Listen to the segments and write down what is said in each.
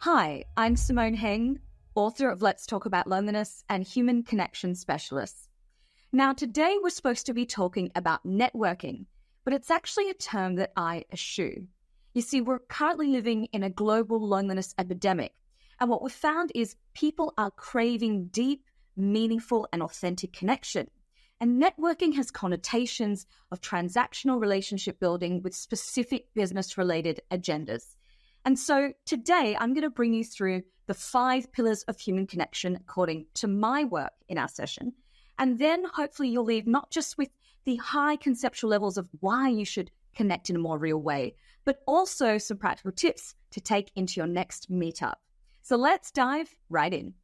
Hi, I'm Simone Heng, author of Let's Talk About Loneliness and Human Connection Specialist. Now, today we're supposed to be talking about networking, but it's actually a term that I eschew. You see, we're currently living in a global loneliness epidemic, and what we've found is people are craving deep, meaningful, and authentic connection. And networking has connotations of transactional relationship building with specific business-related agendas. And so today, I'm going to bring you through the 5 pillars of human connection according to my work in our session. And then hopefully you'll leave not just with the high conceptual levels of why you should connect in a more real way, but also some practical tips to take into your next meetup. So let's dive right in.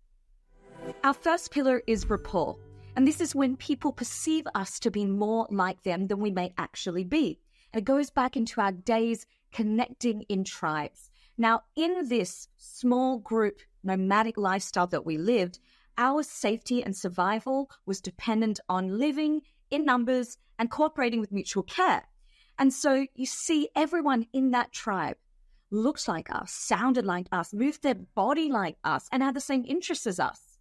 Our first pillar is rapport. And this is when people perceive us to be more like them than we may actually be. And it goes back into our days connecting in tribes. Now, in this small group nomadic lifestyle that we lived, our safety and survival was dependent on living in numbers and cooperating with mutual care. And so you see everyone in that tribe looked like us, sounded like us, moved their body like us, and had the same interests as us.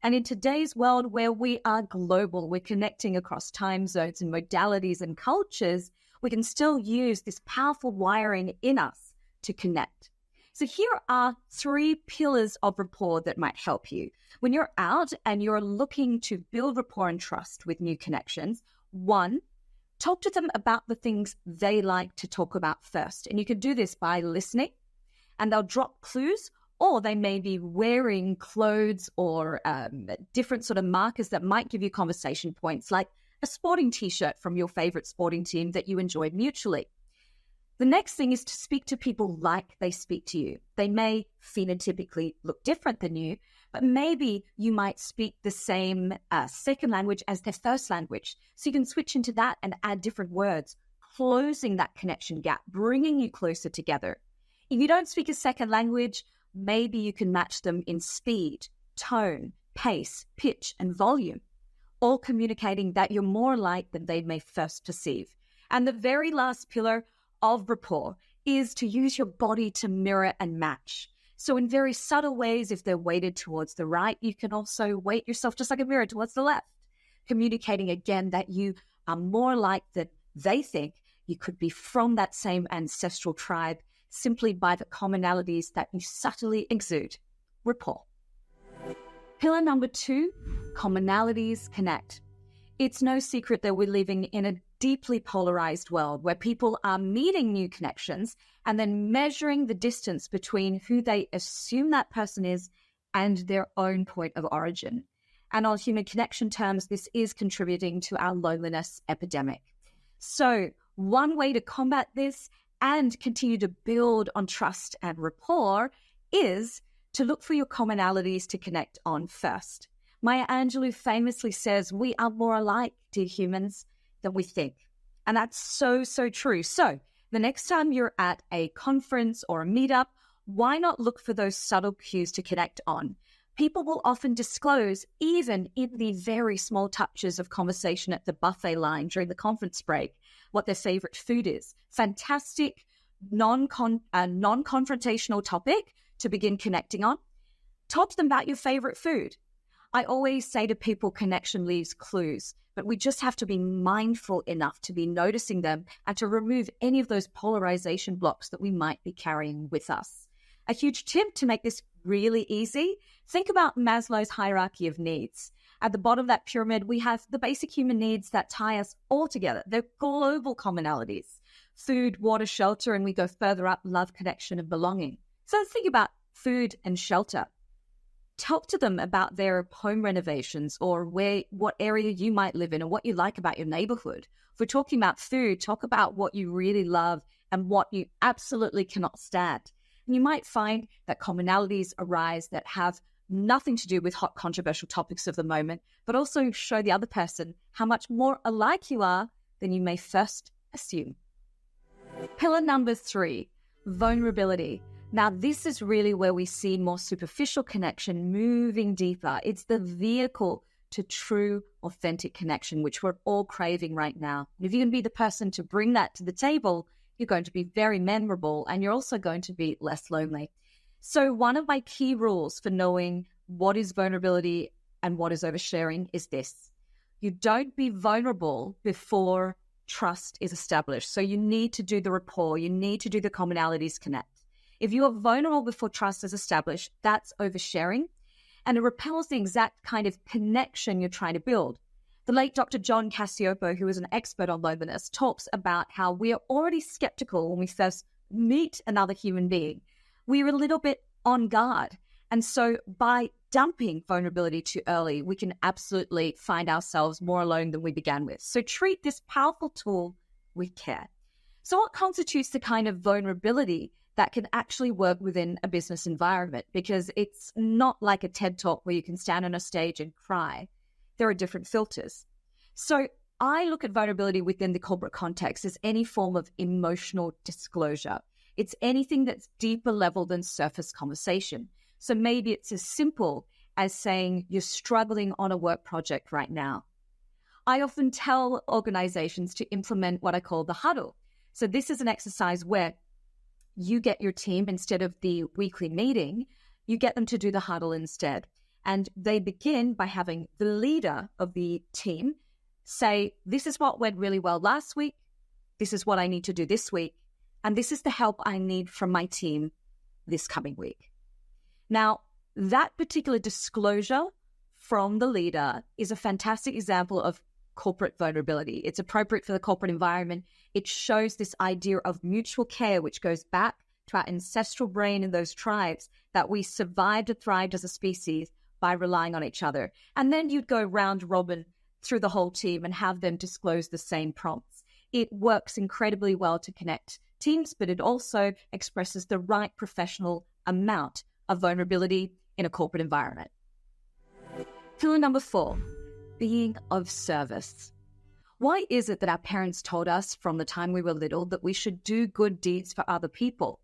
And in today's world where we are global, we're connecting across time zones and modalities and cultures, we can still use this powerful wiring in us to connect. So here are 3 pillars of rapport that might help you. When you're out and you're looking to build rapport and trust with new connections, 1, talk to them about the things they like to talk about first. And you can do this by listening, and they'll drop clues, or they may be wearing clothes or different sort of markers that might give you conversation points, like a sporting t-shirt from your favorite sporting team that you enjoy mutually. The next thing is to speak to people like they speak to you. They may phenotypically look different than you, but maybe you might speak the same second language as their first language. So you can switch into that and add different words, closing that connection gap, bringing you closer together. If you don't speak a second language, maybe you can match them in speed, tone, pace, pitch, and volume, all communicating that you're more alike than they may first perceive. And the very last pillar of rapport is to use your body to mirror and match. So in very subtle ways, if they're weighted towards the right, you can also weight yourself just like a mirror towards the left, communicating again that you are more alike than they think. You could be from that same ancestral tribe simply by the commonalities that you subtly exude. Rapport. Pillar number 2, commonalities connect. It's no secret that we're living in a deeply polarized world where people are meeting new connections and then measuring the distance between who they assume that person is and their own point of origin. And on human connection terms, this is contributing to our loneliness epidemic. So one way to combat this and continue to build on trust and rapport is to look for your commonalities to connect on first. Maya Angelou famously says, we are more alike, dear humans, than we think. And that's so, so true. So the next time you're at a conference or a meetup, why not look for those subtle cues to connect on? People will often disclose, even in the very small touches of conversation at the buffet line during the conference break, what their favorite food is. Fantastic, non-confrontational topic to begin connecting on. Talk to them about your favorite food. I always say to people, connection leaves clues, but we just have to be mindful enough to be noticing them and to remove any of those polarization blocks that we might be carrying with us. A huge tip to make this really easy, think about Maslow's hierarchy of needs. At the bottom of that pyramid, we have the basic human needs that tie us all together. They're global commonalities: food, water, shelter, and we go further up, love, connection, and belonging. So let's think about food and shelter. Talk to them about their home renovations or what area you might live in and what you like about your neighborhood. If we're talking about food, talk about what you really love and what you absolutely cannot stand. And you might find that commonalities arise that have nothing to do with hot controversial topics of the moment, but also show the other person how much more alike you are than you may first assume. Pillar number 3, vulnerability. Now, this is really where we see more superficial connection moving deeper. It's the vehicle to true, authentic connection, which we're all craving right now. And if you can be the person to bring that to the table, you're going to be very memorable and you're also going to be less lonely. So one of my key rules for knowing what is vulnerability and what is oversharing is this. You don't be vulnerable before trust is established. So you need to do the rapport. You need to do the commonalities connect. If you are vulnerable before trust is established, that's oversharing, and it repels the exact kind of connection you're trying to build. The late Dr. John Cacioppo, who is an expert on loneliness, talks about how we are already skeptical when we first meet another human being. We're a little bit on guard. And so by dumping vulnerability too early, we can absolutely find ourselves more alone than we began with. So treat this powerful tool with care. So what constitutes the kind of vulnerability that can actually work within a business environment? Because it's not like a TED Talk where you can stand on a stage and cry. There are different filters. So I look at vulnerability within the corporate context as any form of emotional disclosure. It's anything that's deeper level than surface conversation. So maybe it's as simple as saying you're struggling on a work project right now. I often tell organizations to implement what I call the huddle. So this is an exercise where you get your team, instead of the weekly meeting, you get them to do the huddle instead. And they begin by having the leader of the team say, this is what went really well last week. This is what I need to do this week. And this is the help I need from my team this coming week. Now, that particular disclosure from the leader is a fantastic example of corporate vulnerability. It's appropriate for the corporate environment. It shows this idea of mutual care, which goes back to our ancestral brain in those tribes, that we survived and thrived as a species by relying on each other. And then you'd go round robin through the whole team and have them disclose the same prompts. It works incredibly well to connect teams, but it also expresses the right professional amount of vulnerability in a corporate environment. Pillar number 4, being of service. Why is it that our parents told us from the time we were little that we should do good deeds for other people?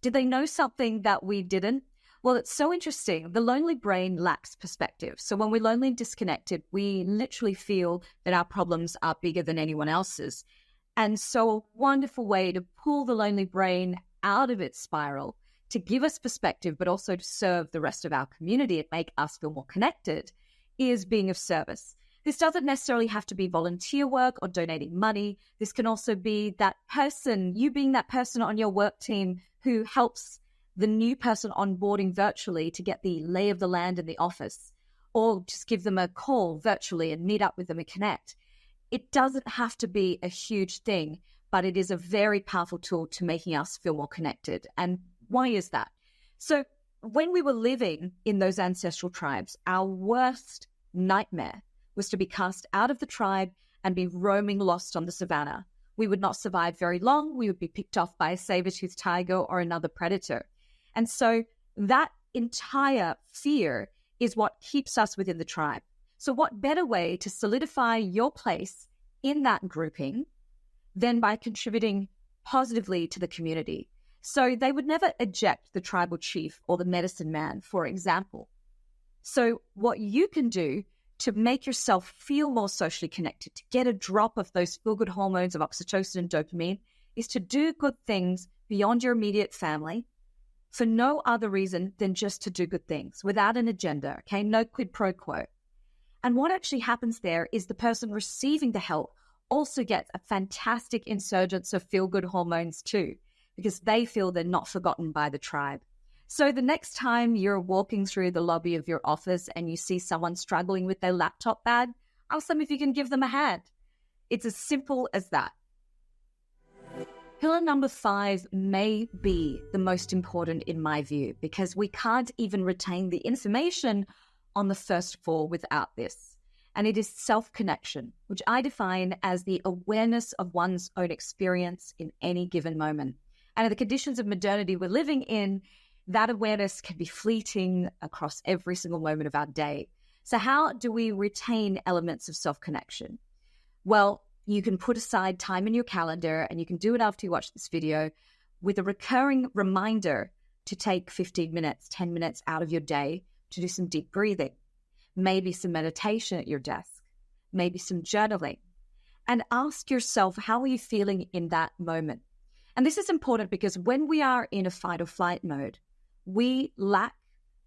Did they know something that we didn't? Well, it's so interesting. The lonely brain lacks perspective. So when we're lonely and disconnected, we literally feel that our problems are bigger than anyone else's. And so a wonderful way to pull the lonely brain out of its spiral, to give us perspective, but also to serve the rest of our community and make us feel more connected, is being of service. This doesn't necessarily have to be volunteer work or donating money. This can also be that person, you being that person on your work team who helps the new person onboarding virtually to get the lay of the land in the office, or just give them a call virtually and meet up with them and connect. It doesn't have to be a huge thing, but it is a very powerful tool to making us feel more connected. And why is that? So when we were living in those ancestral tribes, our worst nightmare was to be cast out of the tribe and be roaming lost on the savannah. We would not survive very long. We would be picked off by a saber-toothed tiger or another predator. And so that entire fear is what keeps us within the tribe. So what better way to solidify your place in that grouping than by contributing positively to the community? So they would never eject the tribal chief or the medicine man, for example. So what you can do to make yourself feel more socially connected, to get a drop of those feel-good hormones of oxytocin and dopamine, is to do good things beyond your immediate family for no other reason than just to do good things without an agenda, okay? No quid pro quo. And what actually happens there is the person receiving the help also gets a fantastic insurgence of feel-good hormones too, because they feel they're not forgotten by the tribe. So the next time you're walking through the lobby of your office and you see someone struggling with their laptop bag, ask them if you can give them a hand. It's as simple as that. Pillar number 5 may be the most important in my view, because we can't even retain the information on the first 4 without this. And it is self-connection, which I define as the awareness of one's own experience in any given moment. And in the conditions of modernity we're living in, that awareness can be fleeting across every single moment of our day. So how do we retain elements of self-connection? Well, you can put aside time in your calendar, and you can do it after you watch this video, with a recurring reminder to take 15 minutes, 10 minutes out of your day to do some deep breathing, maybe some meditation at your desk, maybe some journaling, and ask yourself, how are you feeling in that moment? And this is important because when we are in a fight or flight mode, we lack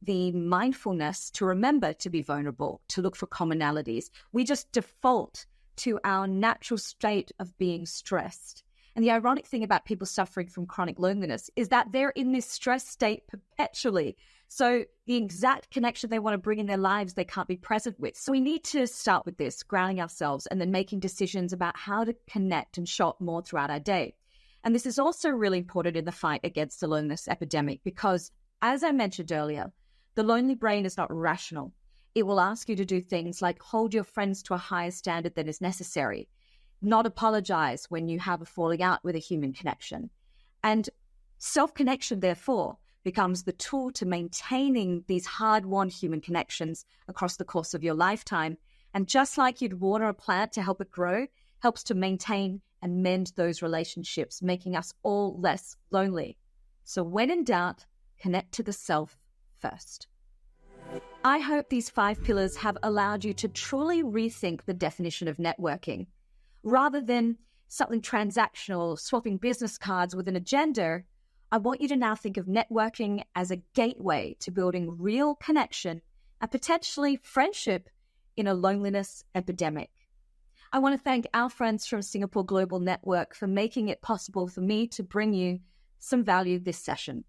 the mindfulness to remember to be vulnerable, to look for commonalities. We just default to our natural state of being stressed. And the ironic thing about people suffering from chronic loneliness is that they're in this stress state perpetually. So the exact connection they want to bring in their lives, they can't be present with. So we need to start with this, grounding ourselves and then making decisions about how to connect and show up more throughout our day. And this is also really important in the fight against the loneliness epidemic because, as I mentioned earlier, the lonely brain is not rational. It will ask you to do things like hold your friends to a higher standard than is necessary, not apologize when you have a falling out with a human connection. And self-connection, therefore, becomes the tool to maintaining these hard-won human connections across the course of your lifetime. And just like you'd water a plant to help it grow, helps to maintain and mend those relationships, making us all less lonely. So when in doubt, connect to the self first. I hope these 5 pillars have allowed you to truly rethink the definition of networking. Rather than something transactional, swapping business cards with an agenda, I want you to now think of networking as a gateway to building real connection and potentially friendship in a loneliness epidemic. I want to thank our friends from Singapore Global Network for making it possible for me to bring you some value this session.